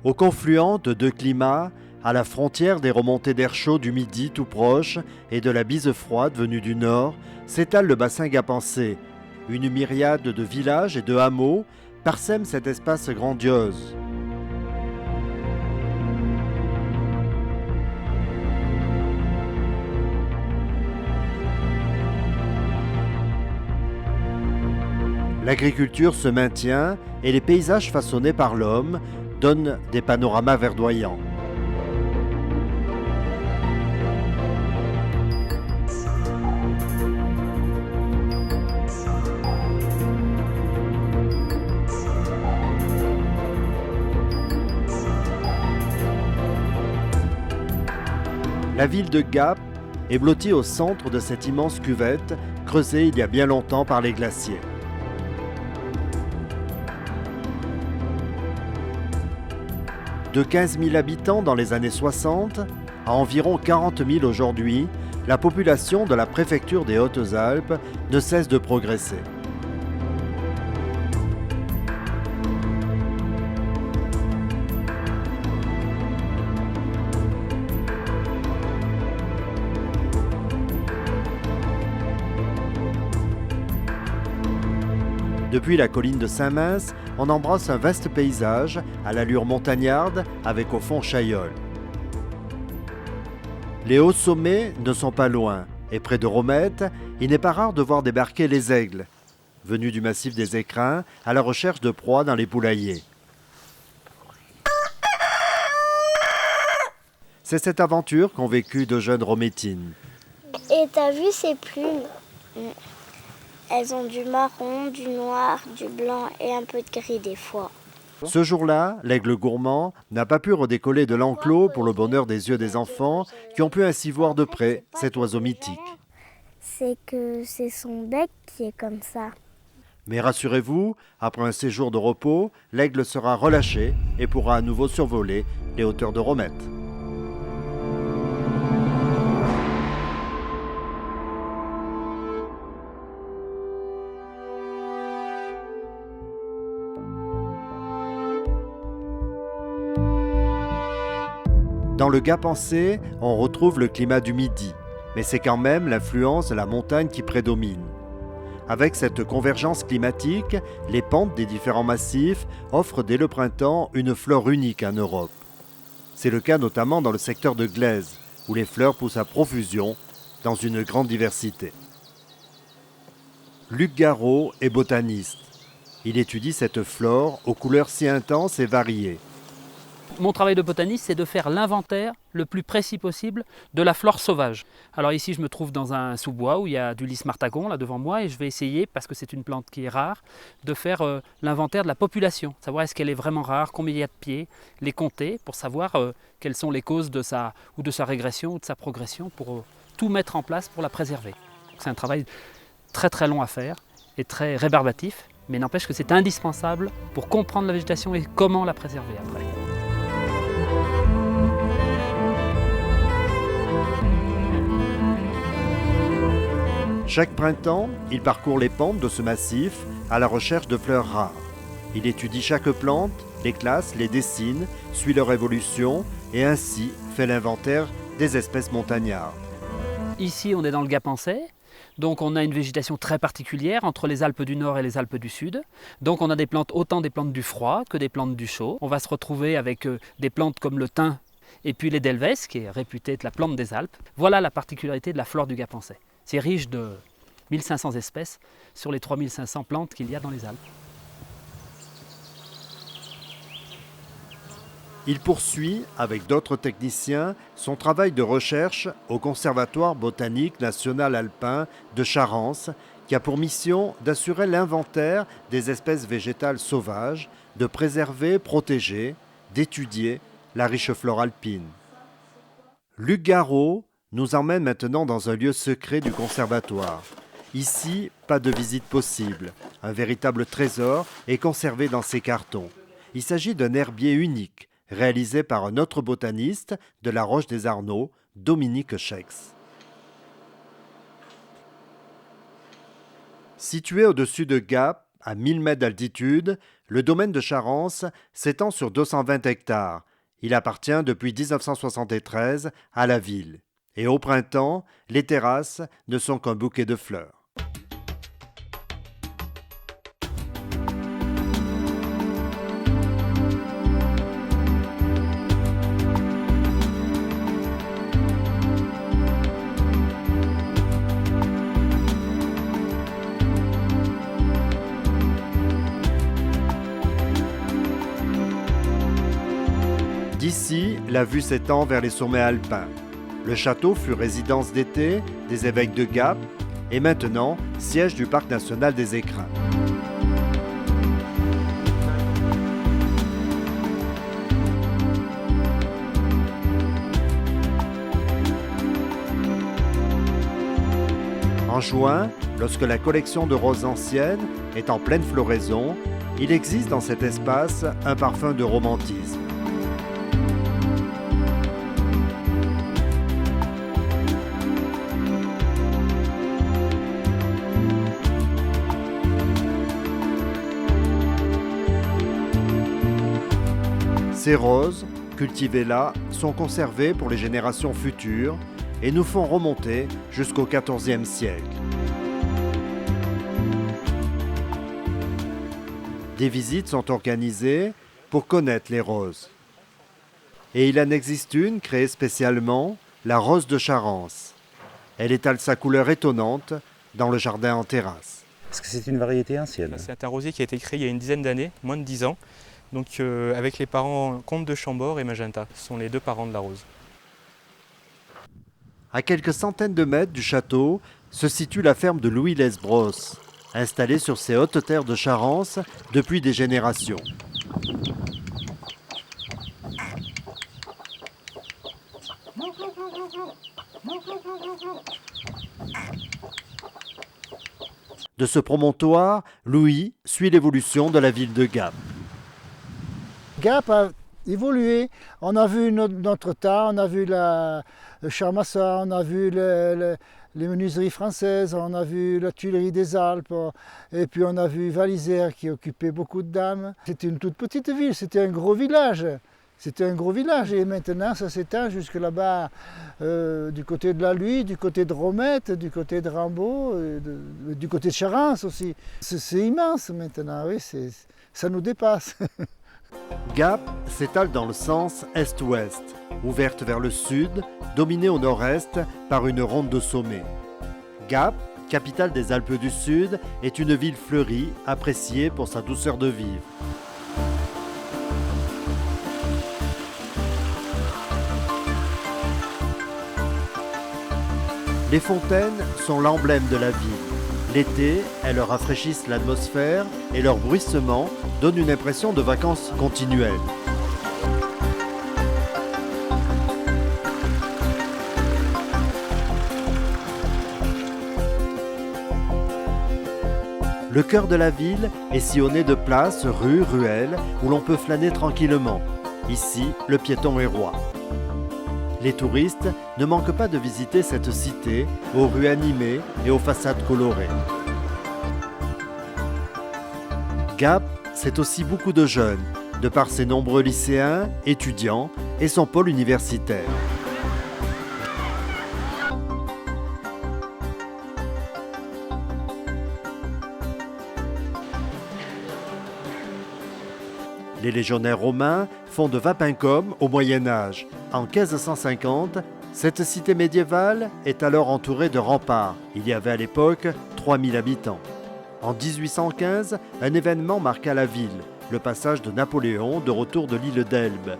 Au confluent de deux climats, à la frontière des remontées d'air chaud du midi tout proche et de la bise froide venue du nord, s'étale le bassin gapençais. Une myriade de villages et de hameaux parsèment cet espace grandiose. L'agriculture se maintient et les paysages façonnés par l'homme donnent des panoramas verdoyants. La ville de Gap est blottie au centre de cette immense cuvette creusée il y a bien longtemps par les glaciers. De 15 000 habitants dans les années 60 à environ 40 000 aujourd'hui, la population de la préfecture des Hautes-Alpes ne cesse de progresser. Depuis la colline de Saint-Mince, on embrasse un vaste paysage à l'allure montagnarde avec au fond Chaillol. Les hauts sommets ne sont pas loin et près de Romette, il n'est pas rare de voir débarquer les aigles, venus du massif des Écrins à la recherche de proies dans les poulaillers. C'est cette aventure qu'ont vécu de jeunes romettines. Et t'as vu ces plumes? Elles ont du marron, du noir, du blanc et un peu de gris des fois. Ce jour-là, l'aigle gourmand n'a pas pu redécoller de l'enclos pour le bonheur des yeux des enfants qui ont pu ainsi voir de près cet oiseau mythique. C'est que c'est son bec qui est comme ça. Mais rassurez-vous, après un séjour de repos, l'aigle sera relâché et pourra à nouveau survoler les hauteurs de Romette. Dans le Gapençais, on retrouve le climat du Midi, mais c'est quand même l'influence de la montagne qui prédomine. Avec cette convergence climatique, les pentes des différents massifs offrent dès le printemps une flore unique en Europe. C'est le cas notamment dans le secteur de Glaise, où les fleurs poussent à profusion dans une grande diversité. Luc Garot est botaniste. Il étudie cette flore aux couleurs si intenses et variées. Mon travail de botaniste, c'est de faire l'inventaire le plus précis possible de la flore sauvage. Alors ici, je me trouve dans un sous-bois où il y a du lys martagon là devant moi et je vais essayer, parce que c'est une plante qui est rare, de faire l'inventaire de la population, savoir est-ce qu'elle est vraiment rare, combien il y a de pieds, les compter pour savoir quelles sont les causes de sa régression ou de sa progression pour tout mettre en place pour la préserver. C'est un travail très très long à faire et très rébarbatif, mais n'empêche que c'est indispensable pour comprendre la végétation et comment la préserver après. Chaque printemps, il parcourt les pentes de ce massif à la recherche de fleurs rares. Il étudie chaque plante, les classe, les dessine, suit leur évolution et ainsi fait l'inventaire des espèces montagnardes. Ici, on est dans le Gapençais, donc on a une végétation très particulière entre les Alpes du Nord et les Alpes du Sud. Donc on a des plantes, autant des plantes du froid que des plantes du chaud. On va se retrouver avec des plantes comme le thym et puis l'édelweiss, qui est réputée être la plante des Alpes. Voilà la particularité de la flore du Gapençais. C'est riche de 1500 espèces sur les 3500 plantes qu'il y a dans les Alpes. Il poursuit, avec d'autres techniciens, son travail de recherche au Conservatoire botanique national alpin de Charence, qui a pour mission d'assurer l'inventaire des espèces végétales sauvages, de préserver, protéger, d'étudier la riche flore alpine. Luc Garot nous emmène maintenant dans un lieu secret du conservatoire. Ici, pas de visite possible. Un véritable trésor est conservé dans ces cartons. Il s'agit d'un herbier unique, réalisé par un autre botaniste de la Roche des Arnaud, Dominique Schex. Situé au-dessus de Gap, À 1000 mètres d'altitude, le domaine de Charance s'étend sur 220 hectares. Il appartient depuis 1973 à la ville. Et au printemps, les terrasses ne sont qu'un bouquet de fleurs. D'ici, la vue s'étend vers les sommets alpins. Le château fut résidence d'été des évêques de Gap et maintenant siège du parc national des Écrins. En juin, lorsque la collection de roses anciennes est en pleine floraison, il existe dans cet espace un parfum de romantisme. Ces roses, cultivées là, sont conservées pour les générations futures et nous font remonter jusqu'au XIVe siècle. Des visites sont organisées pour connaître les roses. Et il en existe une créée spécialement, la rose de Charance. Elle étale sa couleur étonnante dans le jardin en terrasse. Est-ce que c'est une variété ancienne? C'est un rosier qui a été créé il y a une dizaine d'années, moins de 10 ans. Donc avec les parents Comte de Chambord et Magenta, ce sont les deux parents de la rose. À quelques centaines de mètres du château se situe la ferme de Louis Lesbros, installée sur ces hautes terres de Charance depuis des générations. De ce promontoire, Louis suit l'évolution de la ville de Gap. Gap a évolué. On a vu notre temps, on a vu le Charmassa, on a vu les menuiseries françaises, on a vu la tuilerie des Alpes, et puis on a vu Val-Isère qui occupait beaucoup de dames. C'était une toute petite ville, c'était un gros village. C'était un gros village et maintenant ça s'étend jusque là-bas, du côté de la Luye, du côté de Romette, du côté de Rambaud, du côté de Charance aussi. C'est immense maintenant, oui, ça nous dépasse. Gap s'étale dans le sens est-ouest, ouverte vers le sud, dominée au nord-est par une ronde de sommets. Gap, capitale des Alpes du Sud, est une ville fleurie, appréciée pour sa douceur de vivre. Les fontaines sont l'emblème de la ville. L'été, elles rafraîchissent l'atmosphère et leur bruissement donne une impression de vacances continuelles. Le cœur de la ville est sillonné de places, rues, ruelles où l'on peut flâner tranquillement. Ici, le piéton est roi. Les touristes ne manquent pas de visiter cette cité aux rues animées et aux façades colorées. Gap, c'est aussi beaucoup de jeunes, de par ses nombreux lycéens, étudiants et son pôle universitaire. Les légionnaires romains font de Vapincomm au Moyen Âge. En 1550, cette cité médiévale est alors entourée de remparts. Il y avait à l'époque 3000 habitants. En 1815, un événement marqua la ville, le passage de Napoléon de retour de l'île d'Elbe.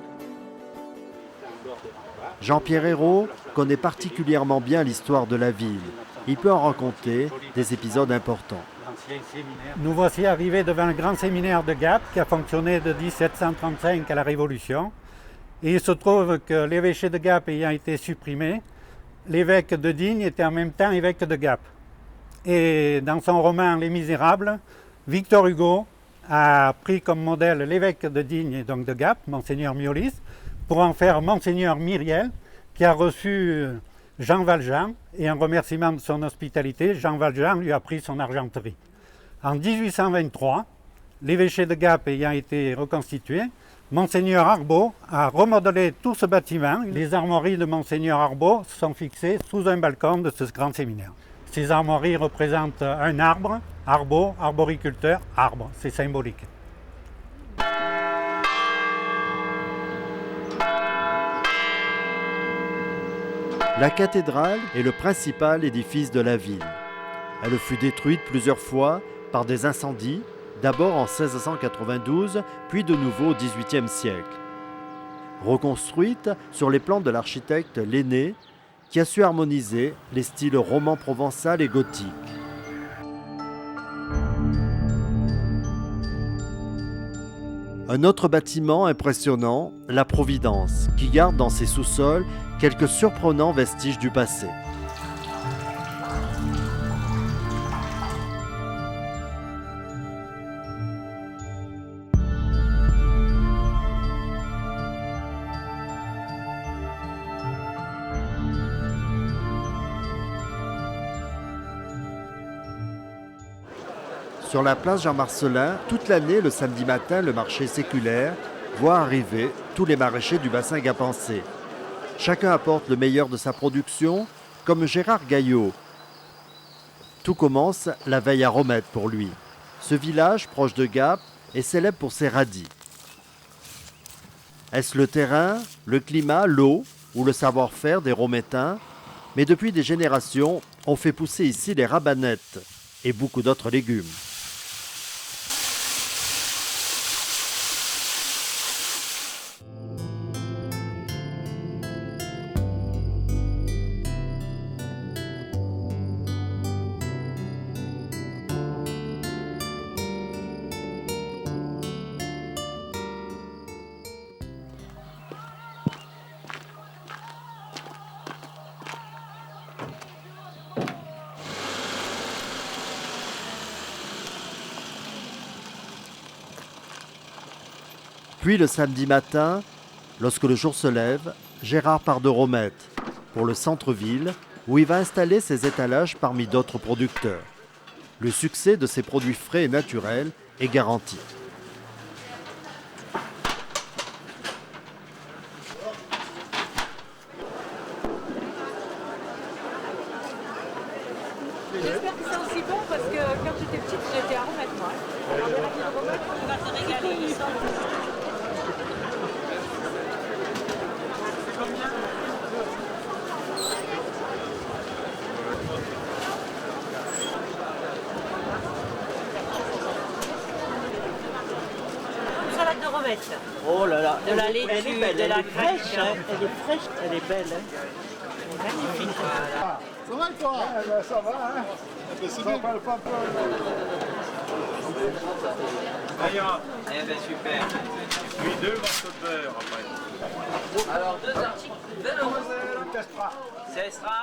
Jean-Pierre Hérault connaît particulièrement bien l'histoire de la ville. Il peut en raconter des épisodes importants. Nous voici arrivés devant le grand séminaire de Gap qui a fonctionné de 1735 à la Révolution. Et il se trouve que l'évêché de Gap ayant été supprimé, l'évêque de Digne était en même temps évêque de Gap. Et dans son roman Les Misérables, Victor Hugo a pris comme modèle l'évêque de Digne et donc de Gap, Monseigneur Miolis, pour en faire Monseigneur Myriel, qui a reçu Jean Valjean, et en remerciement de son hospitalité, Jean Valjean lui a pris son argenterie. En 1823, l'évêché de Gap ayant été reconstitué, Monseigneur Arbeau a remodelé tout ce bâtiment. Les armoiries de Monseigneur Arbeau sont fixées sous un balcon de ce grand séminaire. Ces armoiries représentent un arbre, Arbeau, arboriculteur, arbre, c'est symbolique. La cathédrale est le principal édifice de la ville. Elle fut détruite plusieurs fois par des incendies, d'abord en 1692, puis de nouveau au XVIIIe siècle. Reconstruite sur les plans de l'architecte Lenné, qui a su harmoniser les styles roman provençal et gothique. Un autre bâtiment impressionnant, la Providence, qui garde dans ses sous-sols quelques surprenants vestiges du passé. Sur la place Jean-Marcellin, toute l'année, le samedi matin, le marché séculaire voit arriver tous les maraîchers du bassin gapençais. Chacun apporte le meilleur de sa production, comme Gérard Gaillot. Tout commence la veille à Romette pour lui. Ce village, proche de Gap, est célèbre pour ses radis. Est-ce le terrain, le climat, l'eau ou le savoir-faire des Romettains? Mais depuis des générations, on fait pousser ici les rabanettes et beaucoup d'autres légumes. Puis le samedi matin, lorsque le jour se lève, Gérard part de Romette pour le centre-ville où il va installer ses étalages parmi d'autres producteurs. Le succès de ses produits frais et naturels est garanti. J'espère que c'est aussi bon parce que quand j'étais petite, j'étais à Romette, moi. On va se régaler. Salade de Romette. Oh là là, De la elle est laitue, belle, de la elle est fraîche, crème. hein, elle est fraîche, elle est belle. Hein. Magnifique. Ça va toi? Ça va, hein? C'est bien. Eh ben super. Oui, 2 morceaux de beurre après. Alors 2 articles de l'eau. C'est sera.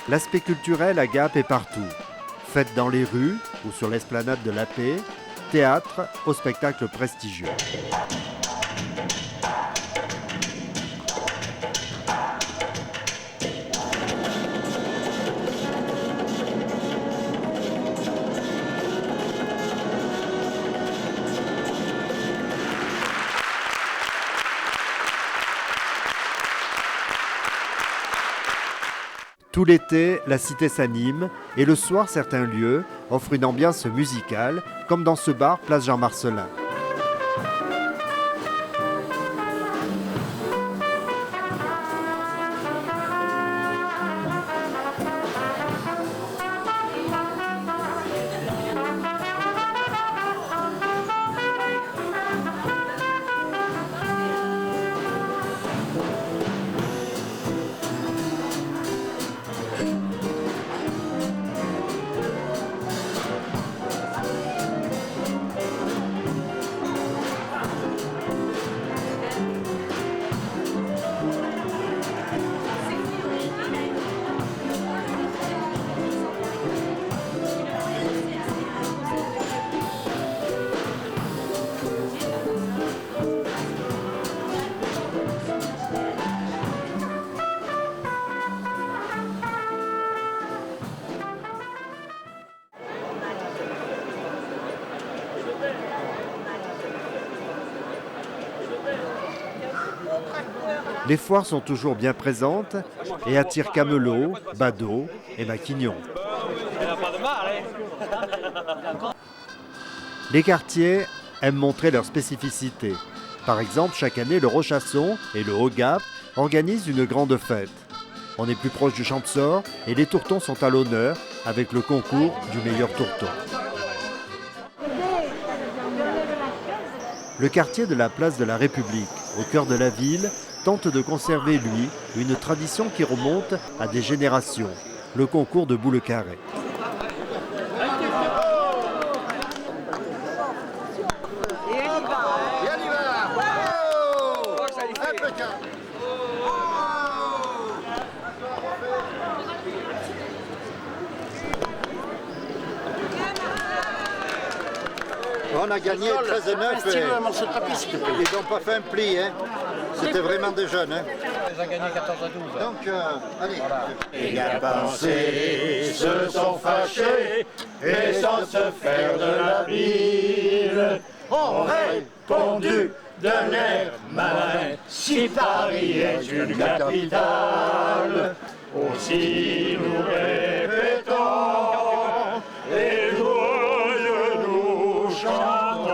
L'aspect culturel à Gap est partout. Fêtes dans les rues ou sur l'esplanade de la Paix, théâtre au spectacle prestigieux. Tout l'été, la cité s'anime et le soir, certains lieux offrent une ambiance musicale, comme dans ce bar place Jean-Marcellin. Les foires sont toujours bien présentes et attirent camelots, badauds et maquignons. Les quartiers aiment montrer leur spécificité. Par exemple, chaque année, le Rochasson et le Haut-Gap organisent une grande fête. On est plus proche du Champsaur et les tourtons sont à l'honneur avec le concours du meilleur tourton. Le quartier de la place de la République, au cœur de la ville, tente de conserver, lui, une tradition qui remonte à des générations, le concours de boules carrées. On a gagné 13-9 et ils n'ont pas fait un pli. Hein. C'était vraiment des jeunes. Hein. Ils ont gagné 14-12. Donc, allez. Les Gapençais se sont fâchés et sans se faire de la bile ont répondu d'un air malin. Si Paris est une capitale, aussi nous répétons les joyeux nous chantons.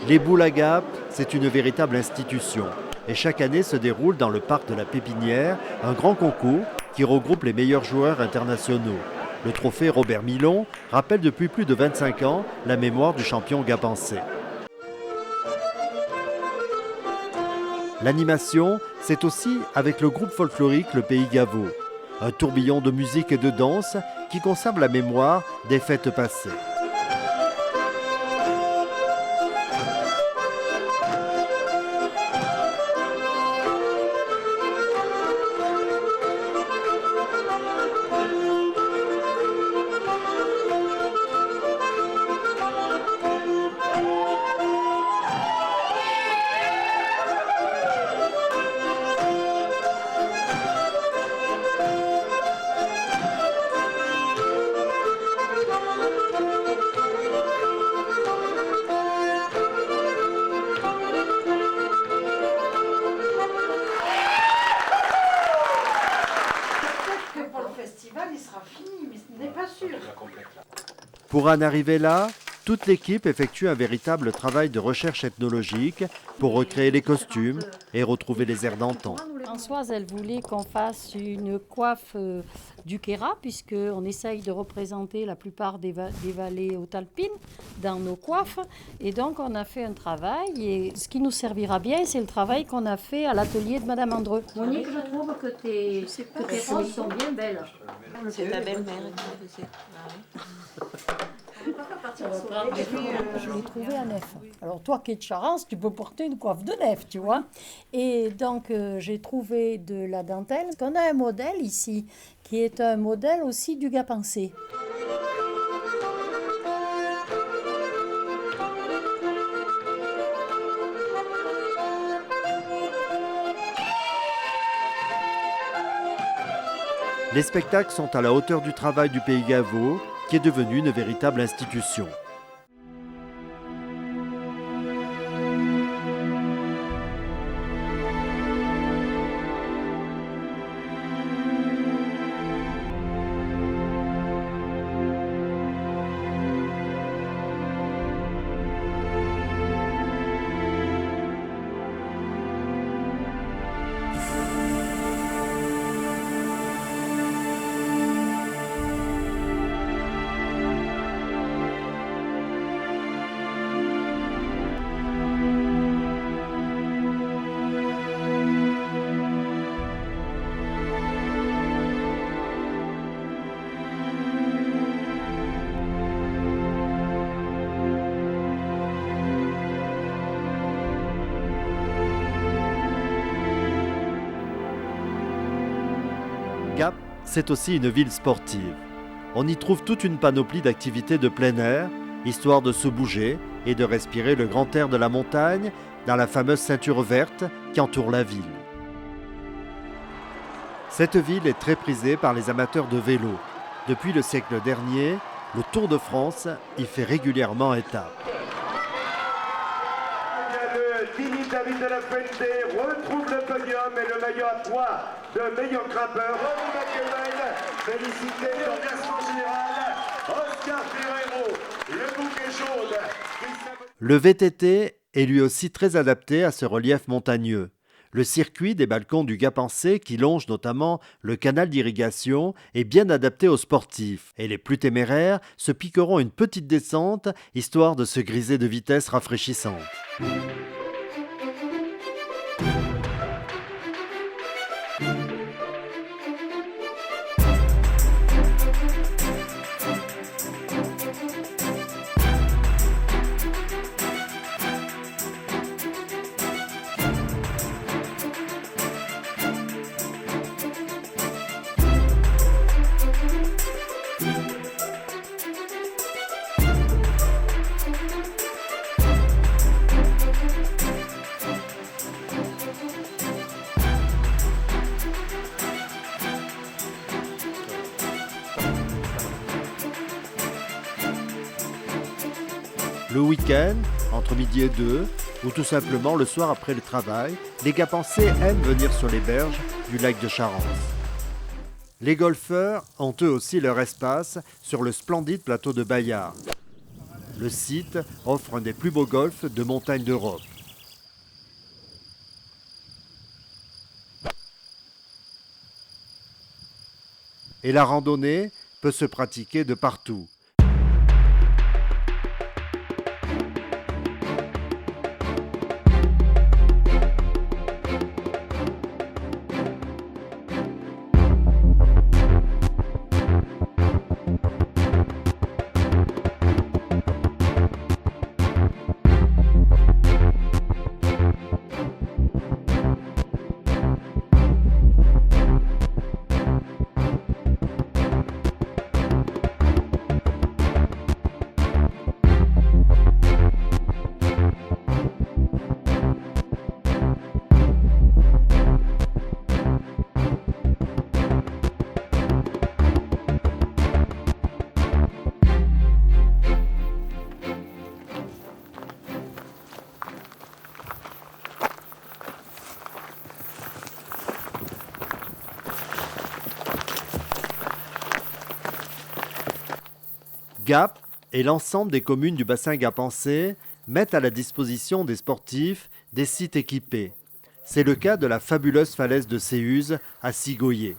Les boules à Gap, c'est une véritable institution. Et chaque année se déroule dans le parc de la Pépinière un grand concours qui regroupe les meilleurs joueurs internationaux. Le trophée Robert Milon rappelle depuis plus de 25 ans la mémoire du champion gapençais. L'animation, c'est aussi avec le groupe folklorique Le Pays Gaveau. Un tourbillon de musique et de danse qui conserve la mémoire des fêtes passées. Il sera fini, mais ce n'est pas sûr. Pour en arriver là, toute l'équipe effectue un véritable travail de recherche ethnologique pour recréer les costumes et retrouver les airs d'antan. Françoise, elle voulait qu'on fasse une coiffe du Kéra, puisqu'on essaye de représenter la plupart des vallées hautes-alpines dans nos coiffes. Et donc, on a fait un travail. Et ce qui nous servira bien, c'est le travail qu'on a fait à l'atelier de Madame Andreu. Monique, je trouve que tes roses sont bien belles. C'est ta belle-mère qui faisait. Je l'ai trouvé à Nef. Alors toi qui es de Charence, tu peux porter une coiffe de Nef, tu vois. Et donc j'ai trouvé de la dentelle. On a un modèle ici qui est un modèle aussi du gapençais. Les spectacles sont à la hauteur du travail du Pays Gaveau, qui est devenu une véritable institution. Gap, c'est aussi une ville sportive. On y trouve toute une panoplie d'activités de plein air, histoire de se bouger et de respirer le grand air de la montagne dans la fameuse ceinture verte qui entoure la ville. Cette ville est très prisée par les amateurs de vélo. Depuis le siècle dernier, le Tour de France y fait régulièrement étape. Philippe David de la Fuente retrouve le podium et le maillot à 3 de meilleur grimpeur. René McEwen, félicité au classement général. Oscar Ferrero, le bouquet jaune. Le VTT est lui aussi très adapté à ce relief montagneux. Le circuit des balcons du Gap-en-C, qui longe notamment le canal d'irrigation, est bien adapté aux sportifs. Et les plus téméraires se piqueront une petite descente, histoire de se griser de vitesse rafraîchissante. Le week-end, entre midi et 2, ou tout simplement le soir après le travail, les Gap-en-C aiment venir sur les berges du lac de Charance. Les golfeurs ont eux aussi leur espace sur le splendide plateau de Bayard. Le site offre un des plus beaux golfs de montagne d'Europe. Et la randonnée peut se pratiquer de partout. Gap et l'ensemble des communes du bassin Gap-en-C mettent à la disposition des sportifs des sites équipés. C'est le cas de la fabuleuse falaise de Séuse à Sigoyer.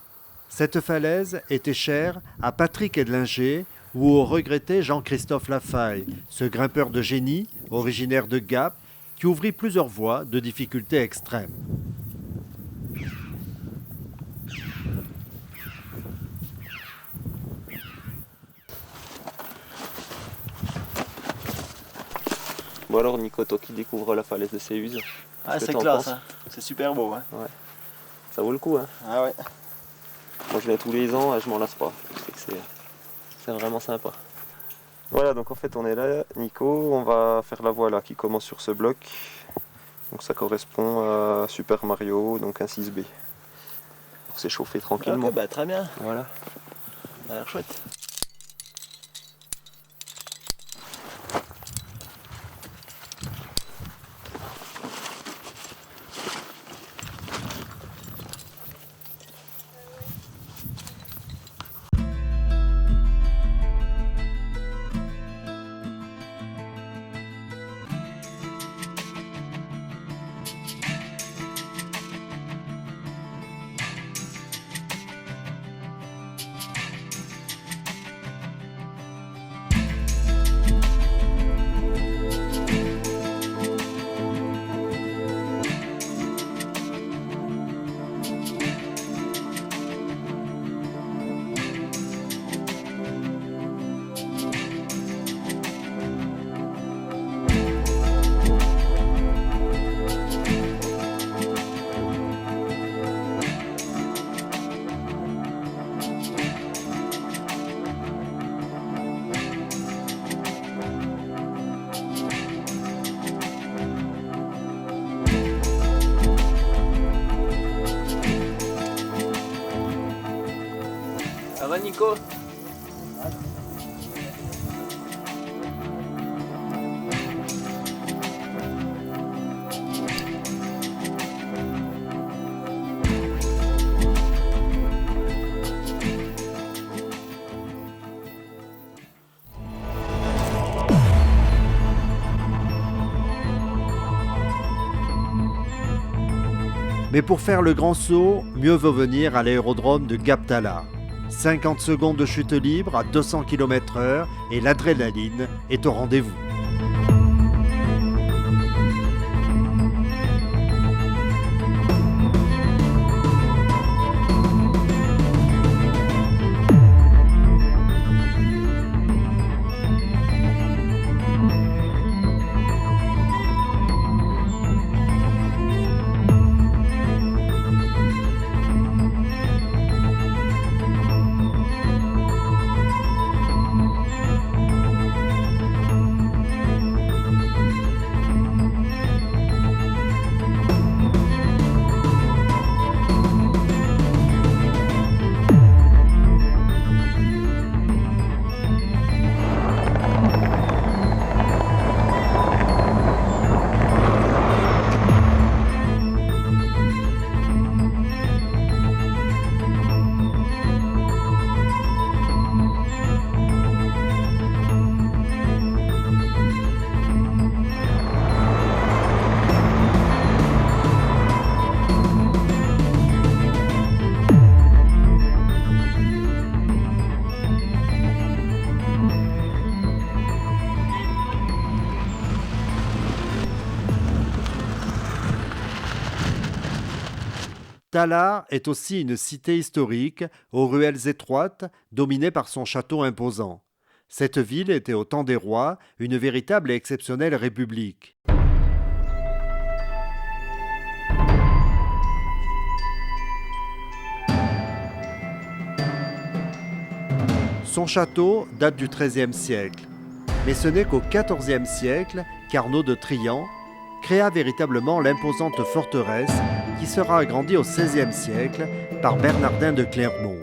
Cette falaise était chère à Patrick Edlinger ou au regretté Jean-Christophe Lafaille, ce grimpeur de génie, originaire de Gap, qui ouvrit plusieurs voies de difficultés extrêmes. Bon alors Nico, toi qui découvres la falaise de Séuse, ah, c'est classe, hein. C'est super beau. Hein. Ouais. Ça vaut le coup. Hein. Ah ouais. Moi je viens tous les ans, je m'en lasse pas. C'est vraiment sympa. Voilà, donc en fait on est là, Nico, on va faire la voie là qui commence sur ce bloc. Donc ça correspond à Super Mario, donc un 6B. Pour s'échauffer tranquillement. Ok, bah très bien. Voilà. Ça a l'air chouette. Ça va Nico? Mais pour faire le grand saut, mieux vaut venir à l'aérodrome de Gap-Talar. 50 secondes de chute libre à 200 km/h et l'adrénaline est au rendez-vous. Talar est aussi une cité historique aux ruelles étroites, dominée par son château imposant. Cette ville était au temps des rois une véritable et exceptionnelle république. Son château date du XIIIe siècle, mais ce n'est qu'au XIVe siècle qu'Arnaud de Trian créa véritablement l'imposante forteresse qui sera agrandie au XVIe siècle par Bernardin de Clermont.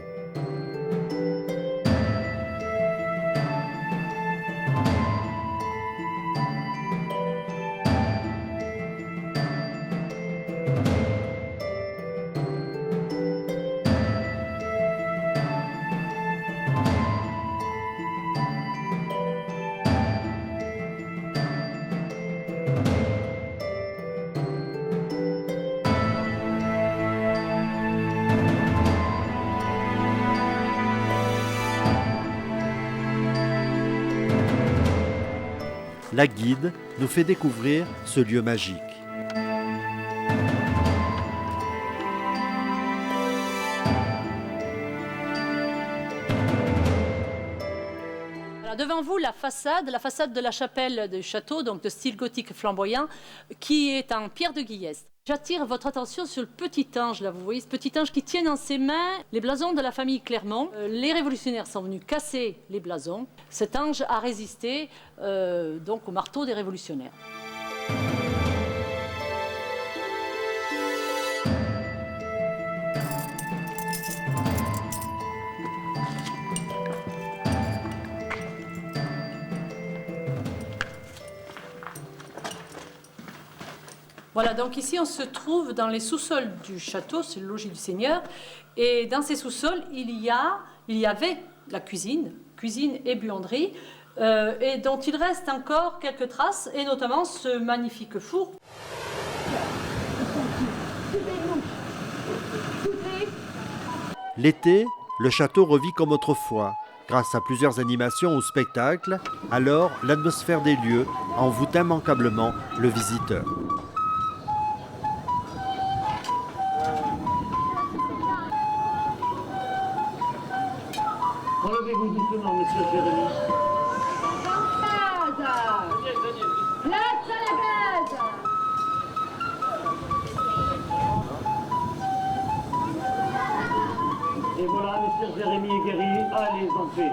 La guide nous fait découvrir ce lieu magique. Alors devant vous, la façade de la chapelle du château, donc de style gothique flamboyant, qui est en pierre de Guillest. J'attire votre attention sur le petit ange, là, vous voyez, ce petit ange qui tient dans ses mains les blasons de la famille Clermont. Les révolutionnaires sont venus casser les blasons. Cet ange a résisté donc au marteau des révolutionnaires. Voilà, donc ici on se trouve dans les sous-sols du château, c'est le logis du seigneur, et dans ces sous-sols il y avait la cuisine et buanderie, et dont il reste encore quelques traces, et notamment ce magnifique four. L'été, le château revit comme autrefois. Grâce à plusieurs animations ou spectacles, alors l'atmosphère des lieux envoûte immanquablement le visiteur. Relevez-vous doucement, monsieur Jérémy. Place à la base. Et voilà, monsieur Jérémy est guéri. Allez, entrez.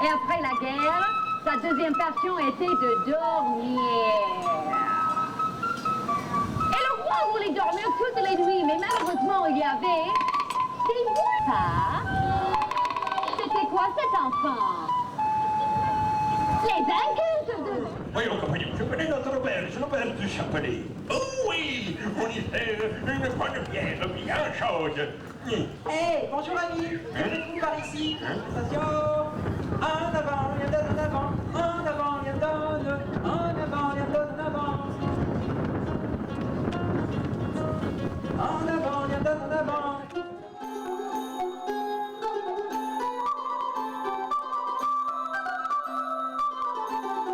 Et après la guerre, sa deuxième passion était de dormir. Et le roi voulait dormir toutes les nuits, mais malheureusement, il y avait... C'était quoi cet enfant? Les incultes de... Voyons, compagnon, je connais notre auberge, l'auberge du Chapelet. Oh oui, on y fait une bonne bière bien chaude. Hey, bonjour amis, venez-vous par ici. Station, en avant, viens donne en avant, en avant, viens donne, en avant, viens donne en avant.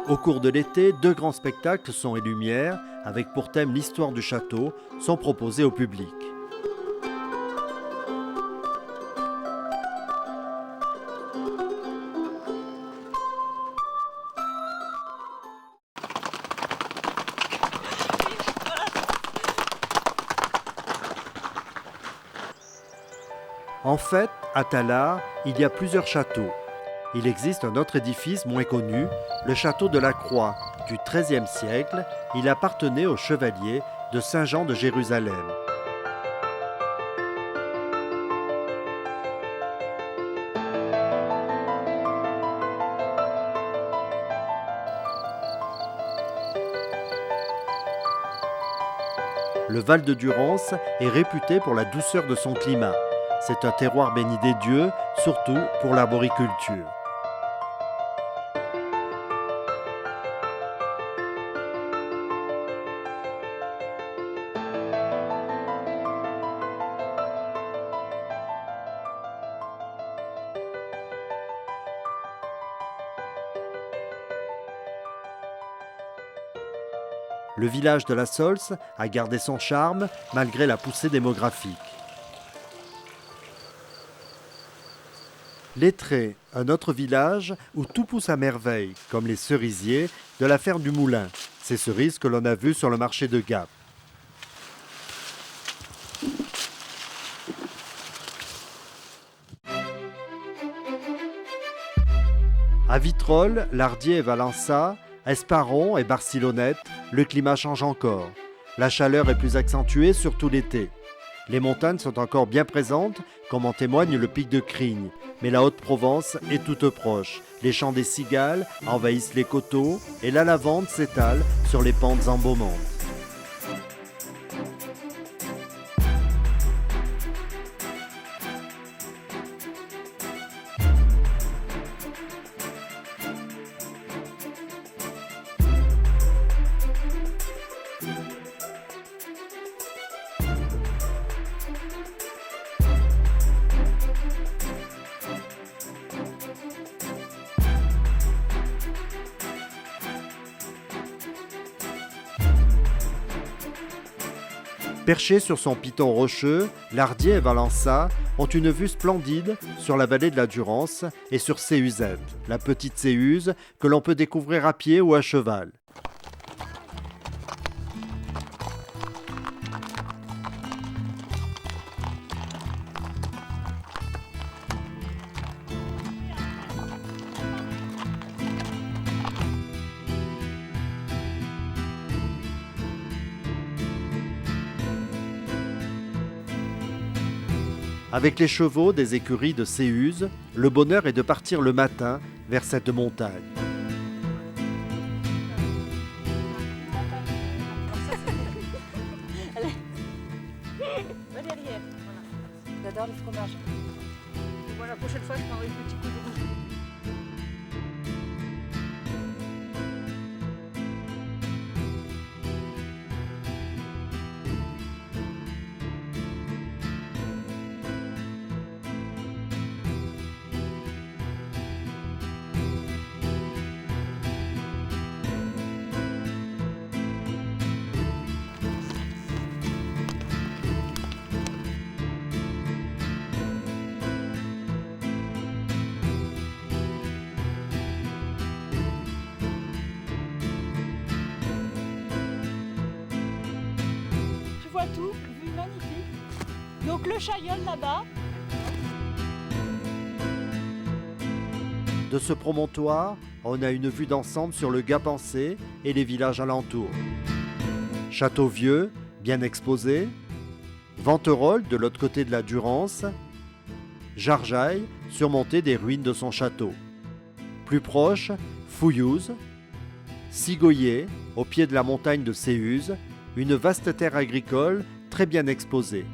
Au cours de l'été, 2 grands spectacles, son et lumière, avec pour thème l'histoire du château, sont proposés au public. En fait, à Tallard, il y a plusieurs châteaux. Il existe un autre édifice moins connu, le château de la Croix, du XIIIe siècle. Il appartenait aux chevaliers de Saint-Jean de Jérusalem. Le Val de Durance est réputé pour la douceur de son climat. C'est un terroir béni des dieux, surtout pour l'arboriculture. Le village de la Solse a gardé son charme malgré la poussée démographique. Lettré, un autre village où tout pousse à merveille, comme les cerisiers de la ferme du Moulin, ces cerises que l'on a vues sur le marché de Gap. À Vitrolles, Lardier et Valença, Esparon et Barcelonnette, le climat change encore. La chaleur est plus accentuée, surtout l'été. Les montagnes sont encore bien présentes, comme en témoigne le pic de Crigne. Mais la Haute-Provence est toute proche. Les chants des cigales envahissent les coteaux et la lavande s'étale sur les pentes embaumantes. Perchés sur son piton rocheux, Lardier et Valença ont une vue splendide sur la vallée de la Durance et sur Céhuzette, la petite Céhuse que l'on peut découvrir à pied ou à cheval. Avec les chevaux des écuries de Céhuse, le bonheur est de partir le matin vers cette montagne. Allez, va derrière. Voilà. J'adore le fromage. Bon, la prochaine fois, je prendrai un petit coup de rouge. Tout, vue magnifique. Donc le Chaillol là-bas. De ce promontoire, on a une vue d'ensemble sur le Gapençais et les villages alentours. Château vieux, bien exposé. Venterolles de l'autre côté de la Durance. Jarjaille, surmonté des ruines de son château. Plus proche, Fouillouse. Sigoyer, au pied de la montagne de Céhuse, une vaste terre agricole très bien exposée.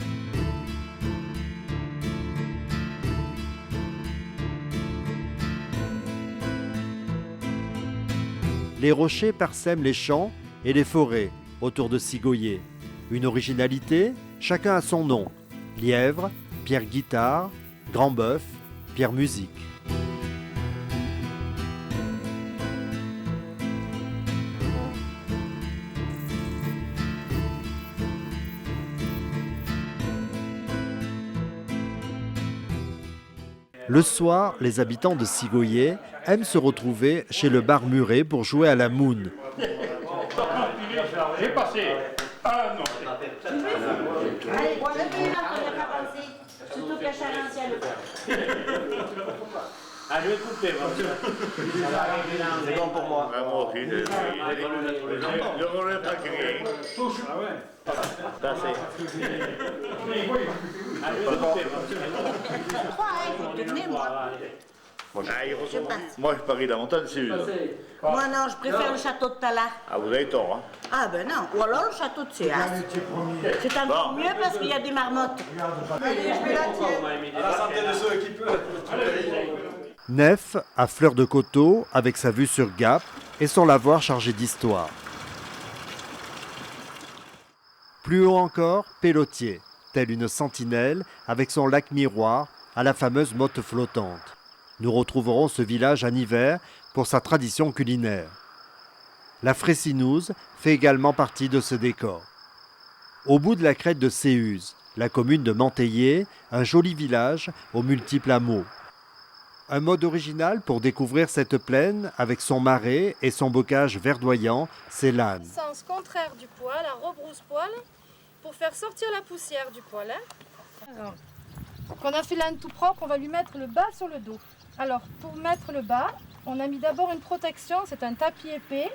Les rochers parsèment les champs et les forêts autour de Sigoyer. Une originalité, chacun a son nom. Lièvre, Pierre Guitare, Grand Bœuf, Pierre Musique. Le soir, les habitants de Sigoyer aiment se retrouver chez le bar Muret pour jouer à la moune. J'ai passé un an. Allez, moi je vais surtout que la Charente, Ah, je vais couper, C'est bon pour moi. Moi aussi, je ne voulais pas crier. Ah ouais. Moi, je parie la montagne, c'est une. Moi non, je préfère le château de Tala. Ah, vous avez tort, hein. Ah ben non, ou alors le château de Céas. C'est encore mieux parce qu'il y a des marmottes. Allez, je vais la tienne. À la santé de ceux qui peuvent. Nef, à fleur de coteau, avec sa vue sur Gap et son lavoir chargé d'histoire. Plus haut encore, Pélotier, telle une sentinelle avec son lac miroir à la fameuse motte flottante. Nous retrouverons ce village en hiver pour sa tradition culinaire. La Fressinouse fait également partie de ce décor. Au bout de la crête de Séuse, la commune de Manteillé, un joli village aux multiples hameaux. Un mode original pour découvrir cette plaine avec son marais et son bocage verdoyant, c'est l'âne. Sens contraire du poil, un rebrousse-poil pour faire sortir la poussière du poil. Alors, quand on a fait l'âne tout propre, on va lui mettre le bas sur le dos. Alors, pour mettre le bas, on a mis d'abord une protection, c'est un tapis épais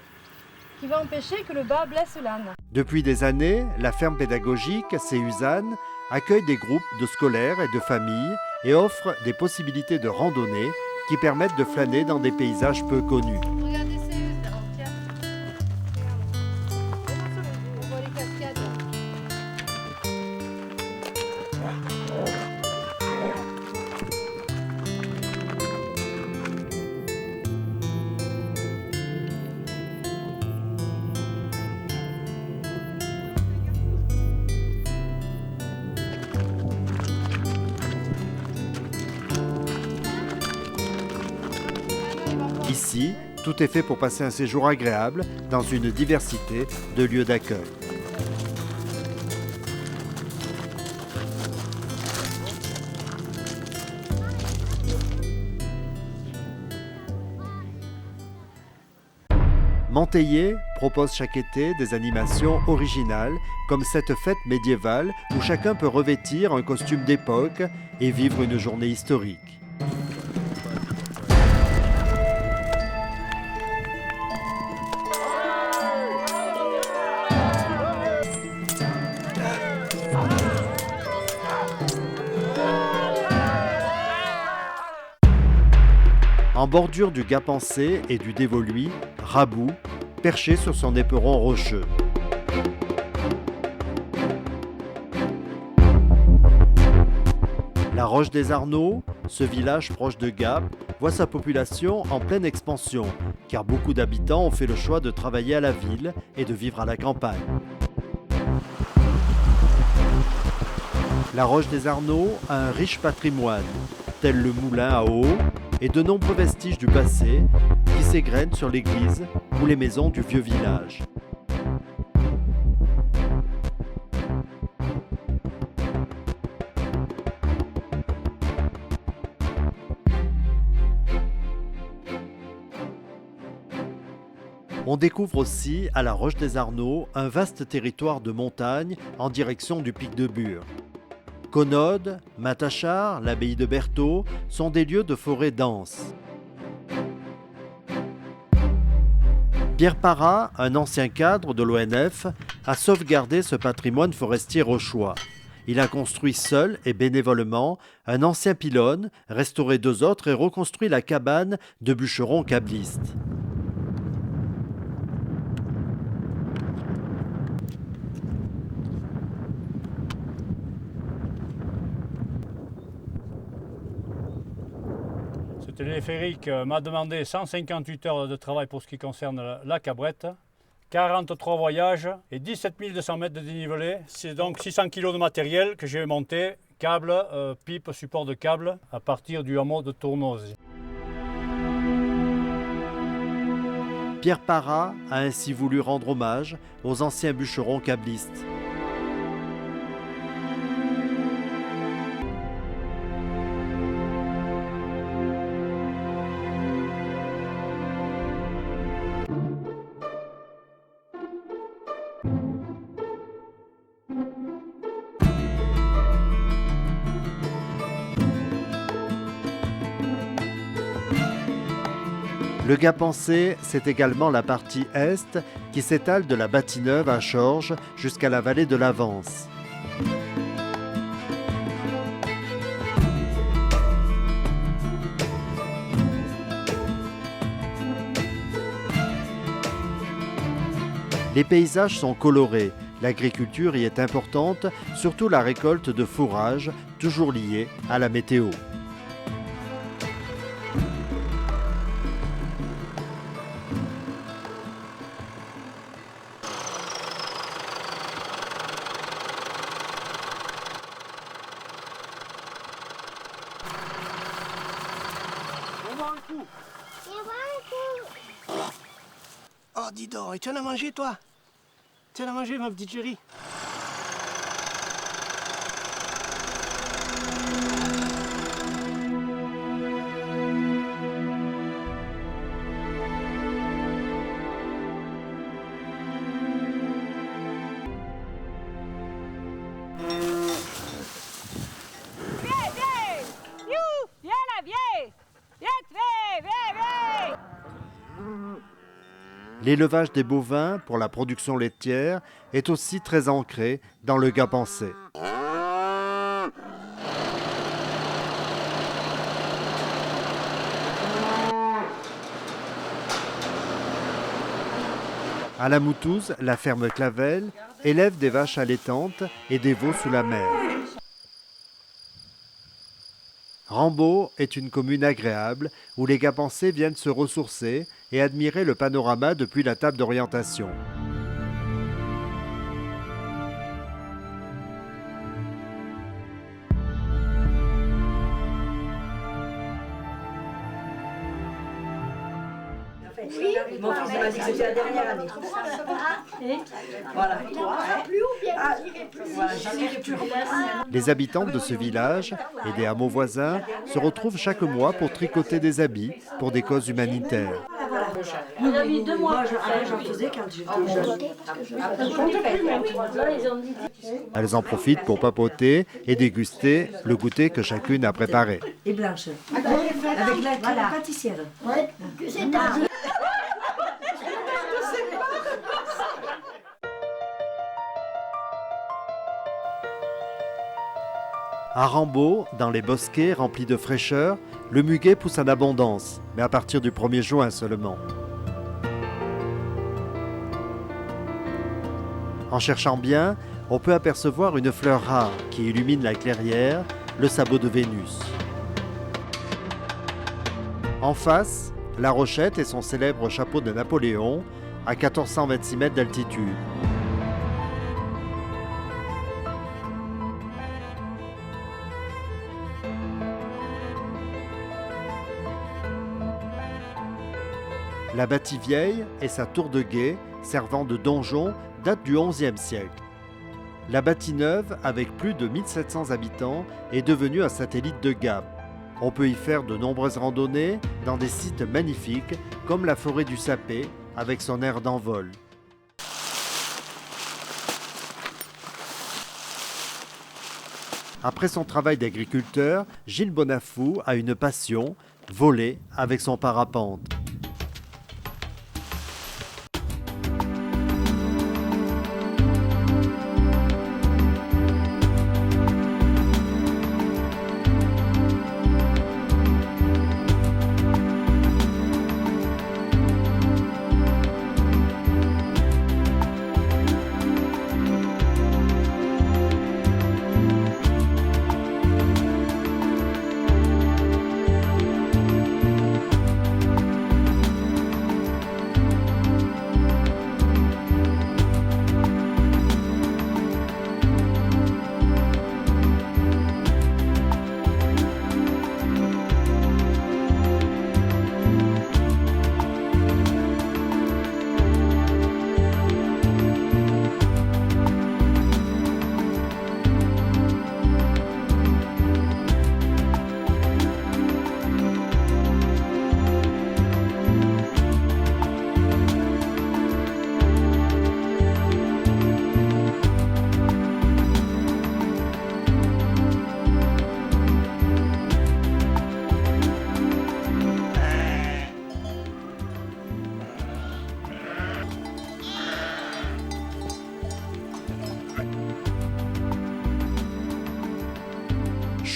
qui va empêcher que le bas blesse l'âne. Depuis des années, la ferme pédagogique Séuzanne accueille des groupes de scolaires et de familles et offre des possibilités de randonnée qui permettent de flâner dans des paysages peu connus. Regardez Séuse là, tiens. On voit les cascades. Ici, tout est fait pour passer un séjour agréable dans une diversité de lieux d'accueil. Manteillé propose chaque été des animations originales comme cette fête médiévale où chacun peut revêtir un costume d'époque et vivre une journée historique. En bordure du Gapençais et du Dévoluy, Rabou, perché sur son éperon rocheux. La Roche des Arnaud, ce village proche de Gap, voit sa population en pleine expansion, car beaucoup d'habitants ont fait le choix de travailler à la ville et de vivre à la campagne. La Roche des Arnaud a un riche patrimoine, tel le moulin à eau et de nombreux vestiges du passé qui s'égrènent sur l'église ou les maisons du vieux village. On découvre aussi à la Roche des Arnaud un vaste territoire de montagne en direction du pic de Bure. Conode, Matachar, l'abbaye de Berthaud sont des lieux de forêt dense. Pierre Parra, un ancien cadre de l'ONF, a sauvegardé ce patrimoine forestier rochois. Il a construit seul et bénévolement un ancien pylône, restauré 2 autres et reconstruit la cabane de bûcherons câblistes. Le téléphérique m'a demandé 158 heures de travail pour ce qui concerne la cabrette, 43 voyages et 17 200 mètres de dénivelé. C'est donc 600 kg de matériel que j'ai monté, câbles, pipes, support de câbles, à partir du hameau de Tournoz. Pierre Parra a ainsi voulu rendre hommage aux anciens bûcherons câblistes. Le Gap-en-Sée, c'est également la partie est qui s'étale de la Bâtie-Neuve à Chorges jusqu'à la vallée de l'Avance. Les paysages sont colorés, l'agriculture y est importante, surtout la récolte de fourrage, toujours liée à la météo. Oh, dis donc, et tu en as mangé, toi? Tu en as mangé, ma petite chérie? L'élevage des bovins pour la production laitière est aussi très ancré dans le Gap-en-Sée. À la Moutouze, la ferme Clavel élève des vaches allaitantes et des veaux sous la mer. Rambaud est une commune agréable où les Gap-en-Sée viennent se ressourcer et admirer le panorama depuis la table d'orientation. Oui, mon fils m'a dit que c'était la dernière année. Voilà. Les habitantes de ce village et des hameaux voisins se retrouvent chaque mois pour tricoter des habits pour des causes humanitaires. On a mis 2 mois. J'en faisais quand j'étais jeune. Elles en profitent pour papoter et déguster le goûter que chacune a préparé. Et blanche. Avec la pâtissière. À Rambaud, dans les bosquets remplis de fraîcheur, le muguet pousse en abondance, mais à partir du 1er juin seulement. En cherchant bien, on peut apercevoir une fleur rare qui illumine la clairière, le sabot de Vénus. En face, la Rochette et son célèbre chapeau de Napoléon, à 1426 mètres d'altitude. La bâtie vieille et sa tour de guet, servant de donjon, datent du XIe siècle. La bâtie neuve, avec plus de 1700 habitants, est devenue un satellite de Gap. On peut y faire de nombreuses randonnées dans des sites magnifiques comme la forêt du Sapé avec son aire d'envol. Après son travail d'agriculteur, Gilles Bonafou a une passion, voler avec son parapente.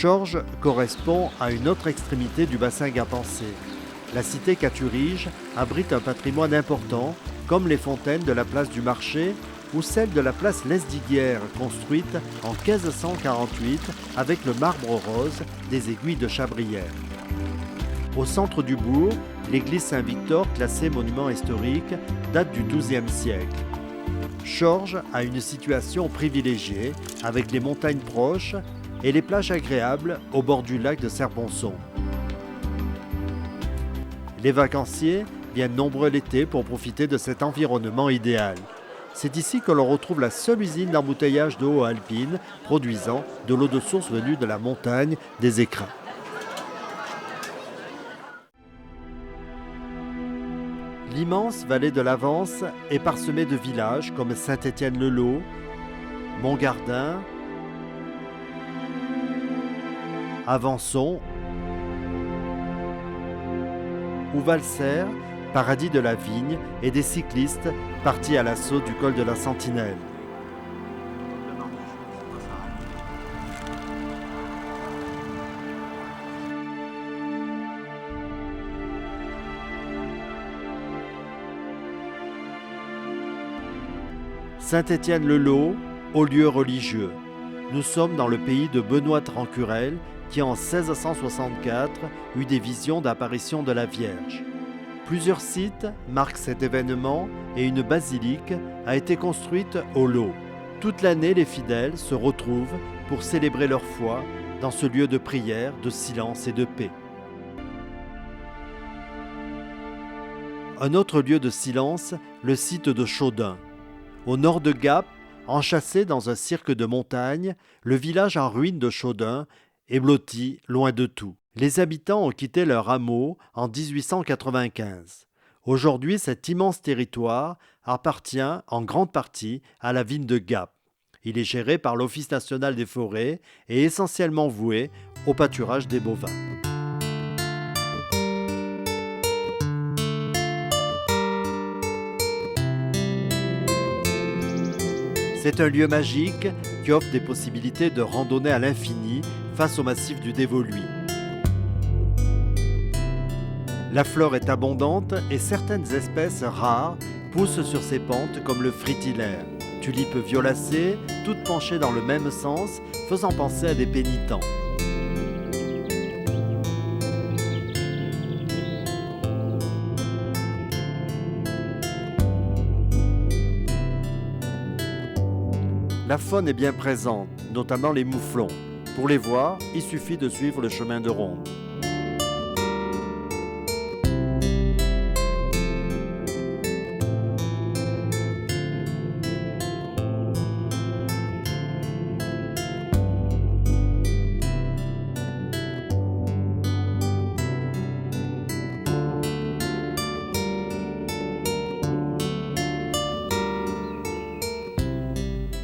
Chorges correspond à une autre extrémité du bassin gapençais. La cité Caturige abrite un patrimoine important, comme les fontaines de la place du Marché ou celle de la place Lesdiguières, construite en 1548 avec le marbre rose des aiguilles de Chabrières. Au centre du bourg, l'église Saint-Victor, classée monument historique, date du XIIe siècle. Chorges a une situation privilégiée avec les montagnes proches et les plages agréables au bord du lac de Serponçon. Les vacanciers viennent nombreux l'été pour profiter de cet environnement idéal. C'est ici que l'on retrouve la seule usine d'embouteillage d'eau alpine produisant de l'eau de source venue de la montagne des Écrins. L'immense vallée de l'Avance est parsemée de villages comme Saint-Étienne-le-Lot, Montgardin, Avançon ou Valserres, paradis de la vigne et des cyclistes partis à l'assaut du col de la Sentinelle. Saint-Étienne-le-Lot, haut lieu religieux. Nous sommes dans le pays de Benoît Trancurel, qui en 1664 eut des visions d'apparition de la Vierge. Plusieurs sites marquent cet événement et une basilique a été construite au Lot. Toute l'année, les fidèles se retrouvent pour célébrer leur foi dans ce lieu de prière, de silence et de paix. Un autre lieu de silence, le site de Chaudun. Au nord de Gap, enchâssé dans un cirque de montagne, le village en ruine de Chaudun est blotti loin de tout. Les habitants ont quitté leur hameau en 1895. Aujourd'hui, cet immense territoire appartient en grande partie à la vigne de Gap. Il est géré par l'Office national des forêts et essentiellement voué au pâturage des bovins. C'est un lieu magique qui offre des possibilités de randonnée à l'infini face au massif du Dévoluy. La flore est abondante et certaines espèces rares poussent sur ces pentes comme le fritillaire, tulipe violacée, toutes penchées dans le même sens, faisant penser à des pénitents. La faune est bien présente, notamment les mouflons. Pour les voir, il suffit de suivre le chemin de ronde.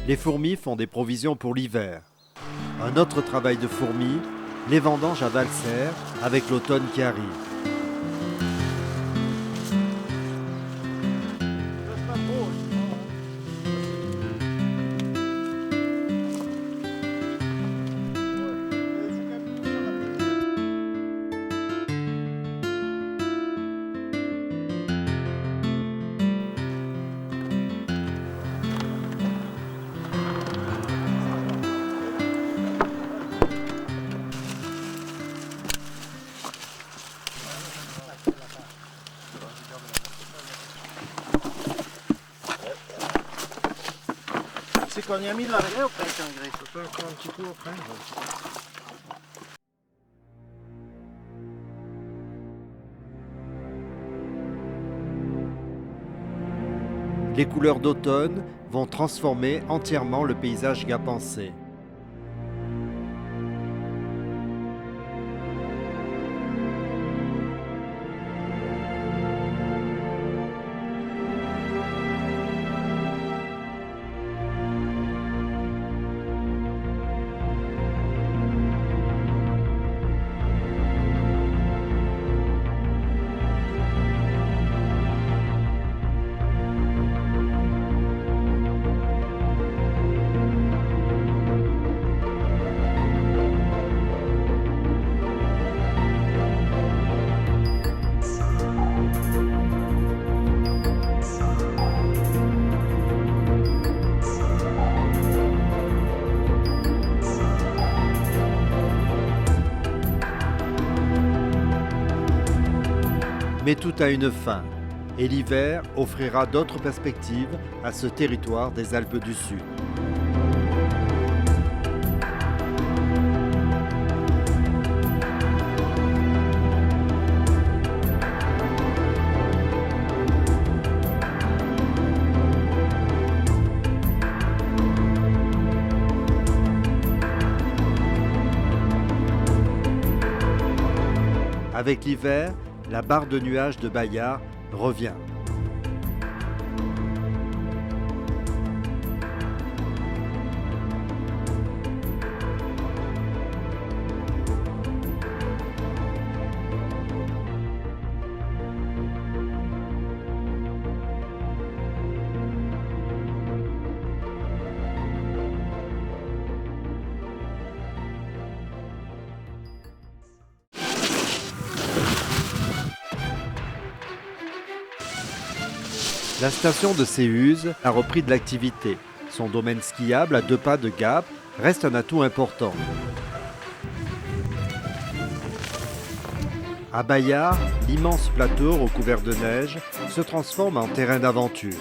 Les fourmis font des provisions pour l'hiver. Un autre travail de fourmis, les vendanges à Valserres avec l'automne qui arrive. C'est qu'on y a mis de l'engrais ou pas d'engrais? Il faut faire un petit coup après. Les couleurs d'automne vont transformer entièrement le paysage gapençais. Mais tout a une fin, et l'hiver offrira d'autres perspectives à ce territoire des Alpes du Sud. Avec l'hiver, la barre de nuages de Bayard revient. La station de Séhuse a repris de l'activité. Son domaine skiable à 2 pas de Gap reste un atout important. À Bayard, l'immense plateau recouvert de neige se transforme en terrain d'aventure.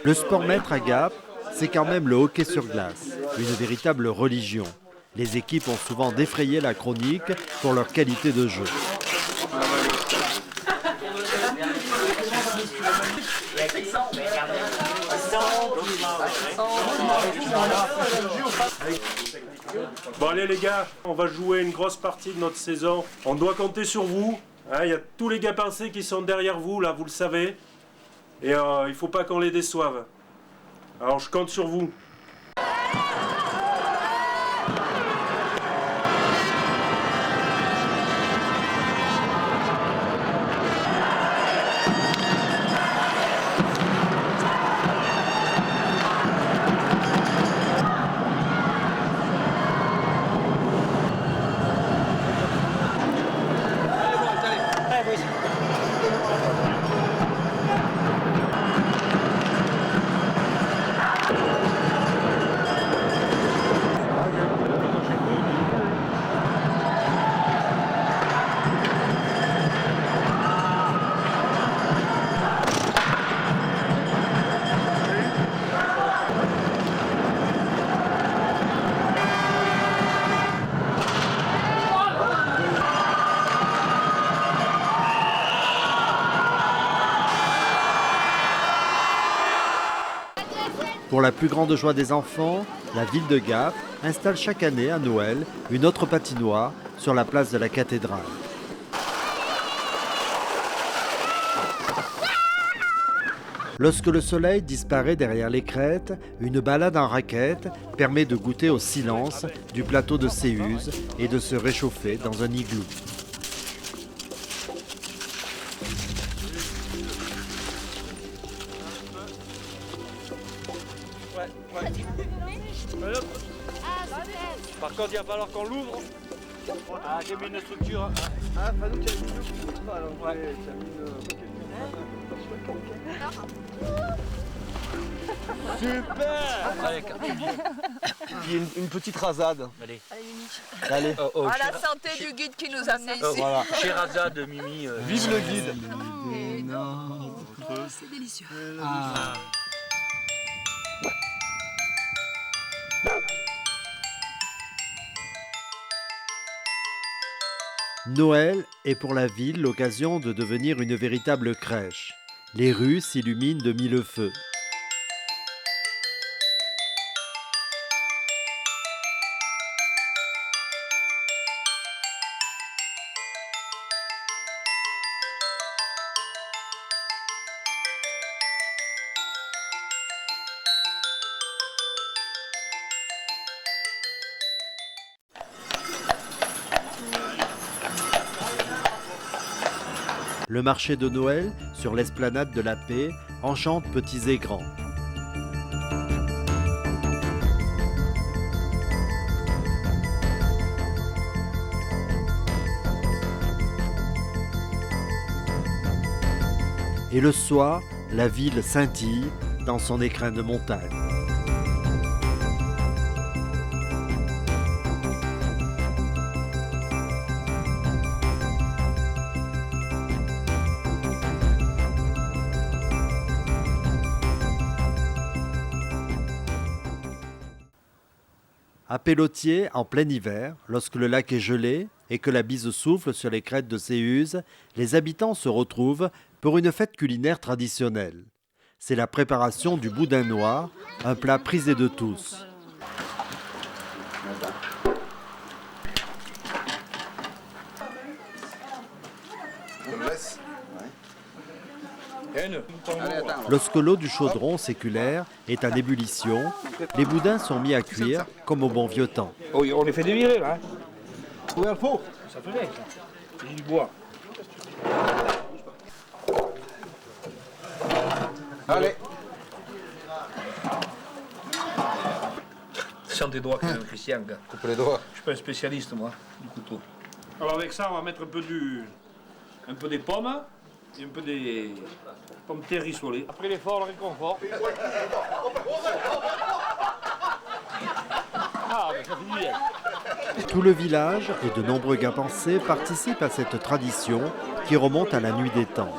Le sport maître à Gap, c'est quand même le hockey sur glace, une véritable religion. Les équipes ont souvent défrayé la chronique pour leur qualité de jeu. Bon allez les gars, on va jouer une grosse partie de notre saison. On doit compter sur vous. Il y a tous les gars pensés qui sont derrière vous, là, vous le savez. Et il faut pas qu'on les déçoive. Alors je compte sur vous. Pour la plus grande joie des enfants, la ville de Gap installe chaque année à Noël une autre patinoire sur la place de la cathédrale. Lorsque le soleil disparaît derrière les crêtes, une balade en raquette permet de goûter au silence du plateau de Séhuse et de se réchauffer dans un igloo. Par contre, il va falloir qu'on l'ouvre. Ah, j'ai mis une structure. Ah, Fanou, tu as mis une structure. Alors, ouais, tu as mis une... Super. Allez, puis une petite rasade. Allez. Allez. À la santé du guide qui nous a amenés ici. Voilà. Sherazade, Mimi. Vive le guide. C'est délicieux. Ah. Noël est pour la ville l'occasion de devenir une véritable crèche. Les rues s'illuminent de mille feux. Le marché de Noël, sur l'esplanade de la Paix, enchante petits et grands. Et le soir, la ville scintille dans son écrin de montagne. À Pellotier, en plein hiver, lorsque le lac est gelé et que la bise souffle sur les crêtes de Séuse, les habitants se retrouvent pour une fête culinaire traditionnelle. C'est la préparation du boudin noir, un plat prisé de tous. Lorsque l'eau du chaudron séculaire est en ébullition, les boudins sont mis à cuire comme au bon vieux temps. Oh, on les fait dévirer là. Ouvert le pot. Ça fait bien ça. Du bois. Allez. Sens tes doigts quand même, Christian. Coupe les doigts. Je suis pas un spécialiste moi, du couteau. Alors avec ça, on va mettre un peu des pommes et un peu des pommes de terre rissolées. Après l'effort, le réconfort. Ah, mais ça finit bien. Tout le village et de nombreux Gapençais participent à cette tradition qui remonte à la nuit des temps.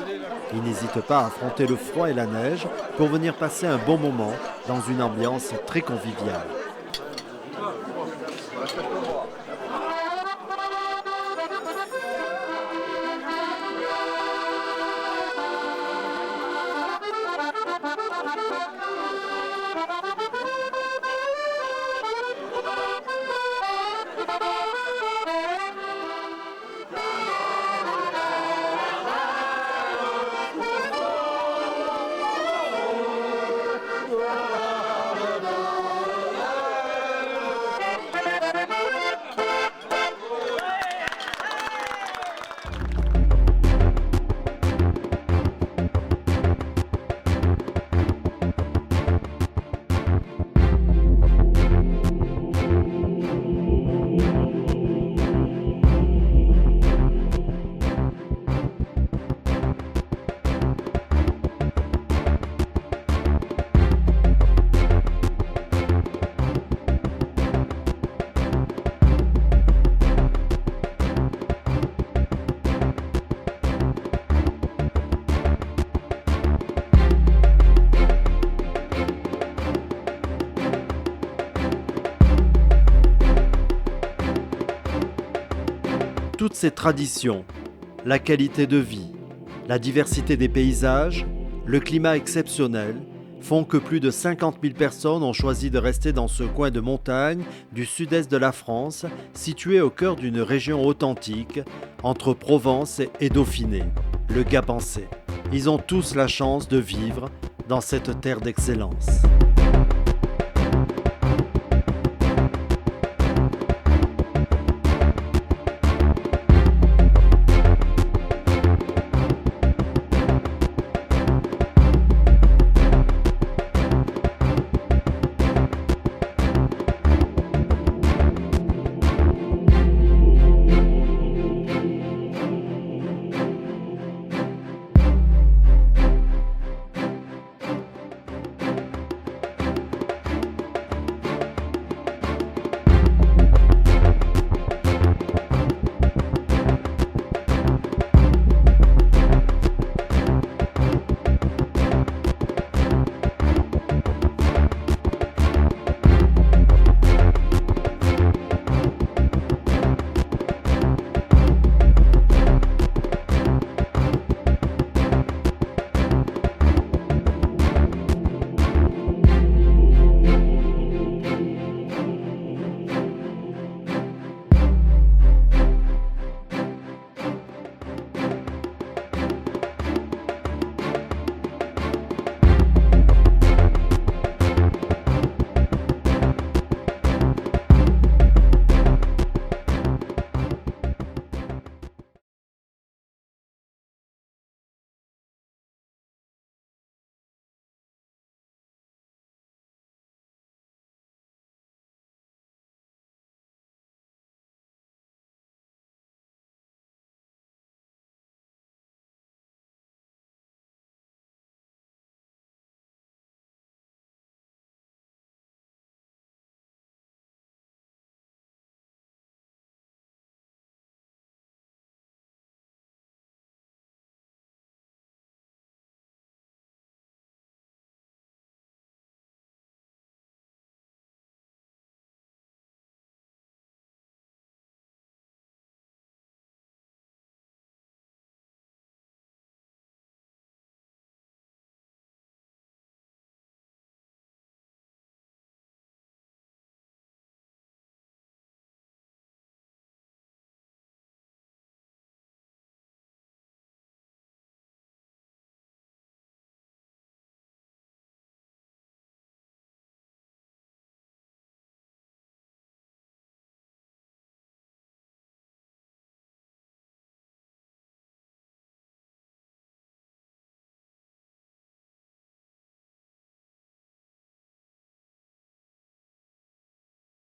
Ils n'hésitent pas à affronter le froid et la neige pour venir passer un bon moment dans une ambiance très conviviale. Toutes ces traditions, la qualité de vie, la diversité des paysages, le climat exceptionnel font que plus de 50 000 personnes ont choisi de rester dans ce coin de montagne du sud-est de la France, situé au cœur d'une région authentique entre Provence et Dauphiné, le Gapençais. Ils ont tous la chance de vivre dans cette terre d'excellence.